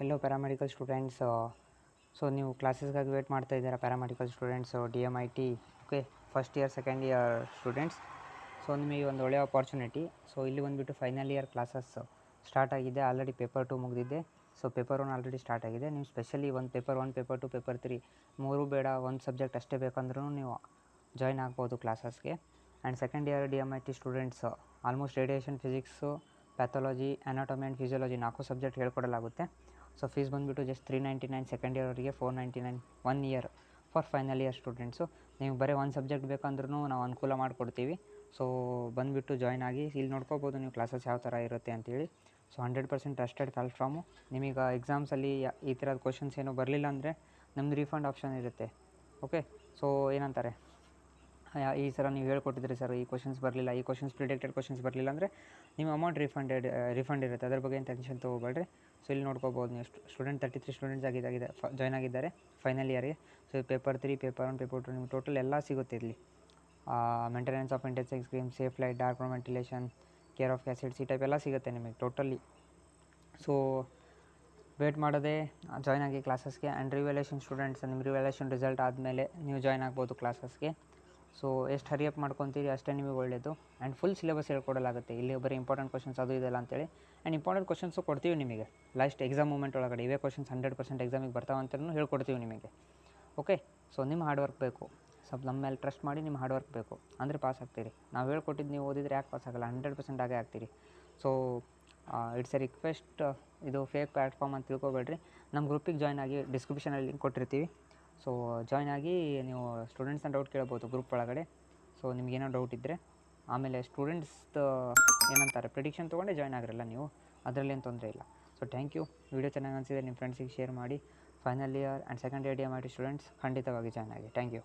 Hello paramedical students. So ನೀವು ಕ್ಲಾಸಸ್ಗಾಗಿ wait ಮಾಡ್ತಾ ಇದ್ದೀರಾ paramedical students, DMIT. Okay, first year second year students. So ನಿಮಗೆ ಒಂದು ಒಳ್ಳೆಯ ಆಪರ್ಚುನಿಟಿ. ಸೊ ಇಲ್ಲಿ ಬಂದುಬಿಟ್ಟು ಫೈನಲ್ ಇಯರ್ ಕ್ಲಾಸಸ್ ಸ್ಟಾರ್ಟ್ ಆಗಿದೆ. ಆಲ್ರೆಡಿ ಪೇಪರ್ 2 ಮುಗಿದಿದೆ. ಸೊ ಪೇಪರ್ 1 ಆಲ್ರೆಡಿ ಸ್ಟಾರ್ಟ್ ಆಗಿದೆ. ನೀವು ಸ್ಪೆಷಲಿ ಒಂದು ಪೇಪರ್ 1, ಪೇಪರ್ 2, ಪೇಪರ್ 3 ಮೂರು ಬೇಡ, ಒಂದು ಸಬ್ಜೆಕ್ಟ್ ಅಷ್ಟೇ ಬೇಕಂದ್ರೂ ನೀವು ಜಾಯ್ನ್ ಆಗ್ಬೋದು ಕ್ಲಾಸಸ್ಗೆ. And second year DMIT students almost radiation, physics, pathology, anatomy and physiology 4 subject ಹೇಳ್ಕೊಡಲಾಗುತ್ತೆ. ಸೊ ಫೀಸ್ ಬಂದುಬಿಟ್ಟು ಜಸ್ಟ್ $399 ಸೆಕೆಂಡ್ ಇಯರ್ವರಿಗೆ, $499 1 year for final year students. ನೀವು ಬರೀ ಒಂದು ಸಬ್ಜೆಕ್ಟ್ ಬೇಕಂದ್ರೂ ನಾವು ಅನುಕೂಲ ಮಾಡಿಕೊಡ್ತೀವಿ. ಸೊ ಬಂದುಬಿಟ್ಟು ಜಾಯ್ನ್ ಆಗಿ. ಇಲ್ಲಿ ನೋಡ್ಕೋಬೋದು ನೀವು ಕ್ಲಾಸಸ್ ಯಾವ ಥರ ಇರುತ್ತೆ ಅಂತೇಳಿ. So 100% trusted platform. ನಿಮಗೆ ಎಕ್ಸಾಮ್ಸಲ್ಲಿ ಈ ಥರದ ಕ್ವಶನ್ಸ್ ಏನೂ ಬರಲಿಲ್ಲ ಅಂದರೆ ನಮ್ಮದು ರೀಫಂಡ್ ಆಪ್ಷನ್ ಇರುತ್ತೆ. ಓಕೆ, ಸೊ ಏನಂತಾರೆ, ಈ ಥರ ನೀವು ಹೇಳ್ಕೊಟ್ಟಿದ್ರಿ ಸರ್, ಈ ಕ್ವಶನ್ಸ್ ಬರಲಿಲ್ಲ, ಈ ಕ್ವಶನ್ಸ್ ಪ್ರಿಡಿಕ್ಟೆಡ್ ಕ್ವಶನ್ಸ್ ಬರಲಿಲ್ಲ ಅಂದರೆ ನಿಮ್ಮ ಅಮೌಂಟ್ ರಿಫಂಡ್ ಇರುತ್ತೆ. ಅದ್ರ ಬಗ್ಗೆ ಏನು ಟೆನ್ಷನ್ ತೊಗೋಬೇಡ್ರಿ. ಸೊ ಇಲ್ಲಿ ನೋಡ್ಕೋಬೋದು ನೀವು ಸ್ಟೂಡೆಂಟ್ 33 ಸ್ಟೂಡೆಂಟ್ಸ್ ಜಾಯ್ನ್ ಆಗಿದ್ದಾರೆ ಫೈನಲ್ ಇಯರ್ಗೆ. ಸೊ ಪೇಪರ್ 3, ಪೇಪರ್ 1, ಪೇಪರ್ 2 ನಿಮ್ಗೆ ಟೋಟಲ್ ಎಲ್ಲ ಸಿಗುತ್ತೆ ಇಲ್ಲಿ. Maintenance of intensive screen, safe light, dark room ventilation, care of cassettes, ಈ ಟೈಪ್ ಎಲ್ಲ ಸಿಗುತ್ತೆ ನಿಮಗೆ ಟೋಟಲಿ. ಸೊ ವೇಟ್ ಮಾಡೋದೇ ಜಾಯ್ನ್ ಆಗಿ ಕ್ಲಾಸಸ್ಗೆ. ಆ್ಯಂಡ್ ರಿವ್ಯಾಲ್ಯೂಯೇಷನ್ ಸ್ಟೂಡೆಂಟ್ಸ್, ನಿಮ್ಮ ರಿವ್ಯಾಲ್ಯೂಯೇಷನ್ ರಿಸಲ್ಟ್ ಆದಮೇಲೆ ನೀವು ಜಾಯ್ನ್ ಆಗ್ಬೋದು ಕ್ಲಾಸಸ್ಗೆ. ಸೊ ಎಷ್ಟು ಹರಿಯಪ್ ಮಾಡ್ಕೊತೀರಿ ಅಷ್ಟೇ ನಿಮಗೆ ಒಳ್ಳೆಯದು. ಆ್ಯಂಡ್ ಫುಲ್ ಸಿಲೆಬಸ್ ಹೇಳ್ಕೊಡಲಾಗುತ್ತೆ. ಇಲ್ಲಿ ಬರೀ ಇಂಪಾರ್ಟೆಂಟ್ ಕ್ವಶನ್ಸ್ ಅದು ಇದೆಲ್ಲ ಅಂತೇಳಿ. ಆ್ಯಂಡ್ ಇಂಪಾರ್ಟೆಂಟ್ ಕ್ವಶನ್ಸು ಕೊಡ್ತೀವಿ ನಿಮಗೆ ಲಾಸ್ಟ್ ಎಕ್ಸಾಮ್ ಮೂಮೆಂಟ್ ಒಳಗಡೆ. ಇವೇ ಕ್ವಶನ್ಸ್ 100% ಎಕ್ಸಾಮಿಗೆ ಬರ್ತಾವಂತಲೂ ಹೇಳ್ಕೊಡ್ತೀವಿ ನಿಮಗೆ. ಓಕೆ, ಸೊ ನಿಮ್ಮ ಹಾರ್ಡ್ ವರ್ಕ್ ಬೇಕು. ಸ್ವಲ್ಪ ನಮ್ಮ ಮೇಲೆ ಟ್ರಸ್ಟ್ ಮಾಡಿ ನಿಮ್ಮ ಹಾರ್ಡ್ ವರ್ಕ್ ಬೇಕು, ಅಂದರೆ ಪಾಸ್ ಆಗ್ತೀರಿ. ನಾವು ಹೇಳ್ಕೊಟ್ಟಿದ್ದು ನೀವು ಓದಿದರೆ ಯಾಕೆ ಪಾಸ್ ಆಗೋಲ್ಲ, 100% ಆಗೇ ಆಗ್ತೀರಿ. So it's a request. ಇದು ಫೇಕ್ ಪ್ಲ್ಯಾಟ್ಫಾರ್ಮ್ ಅಂತ ತಿಳ್ಕೊಬೇಡ್ರಿ. ನಮ್ಮ ಗ್ರೂಪಿಗೆ ಜಾಯ್ನ್ ಆಗಿ, ಡಿಸ್ಕ್ರಿಪ್ಷನಲ್ಲಿ ಲಿಂಕ್ ಕೊಟ್ಟಿರ್ತೀವಿ. ಸೊ ಜಾಯ್ನ್ ಆಗಿ ನೀವು ಸ್ಟೂಡೆಂಟ್ಸ್ನ ಡೌಟ್ ಕೇಳ್ಬೋದು ಗ್ರೂಪ್ ಒಳಗಡೆ. ಸೊ ನಿಮಗೇನೋ ಡೌಟ್ ಇದ್ದರೆ ಆಮೇಲೆ ಸ್ಟೂಡೆಂಟ್ಸ್ದು ಏನಂತಾರೆ ಪ್ರಿಡಿಕ್ಷನ್ ತೊಗೊಂಡೆ ಜಾಯ್ನ್ ಆಗಿರಲ್ಲ ನೀವು, ಅದರಲ್ಲೇನು ತೊಂದರೆ ಇಲ್ಲ. So thank you. ವಿಡಿಯೋ ಚೆನ್ನಾಗಿ ಅನಿಸಿದೆ ನಿಮ್ಮ ಫ್ರೆಂಡ್ಸಿಗೆ ಶೇರ್ ಮಾಡಿ. Final year and second year DMIT students ಖಂಡಿತವಾಗಿ ಜಾಯ್ನ್ ಆಗಿ. Thank you.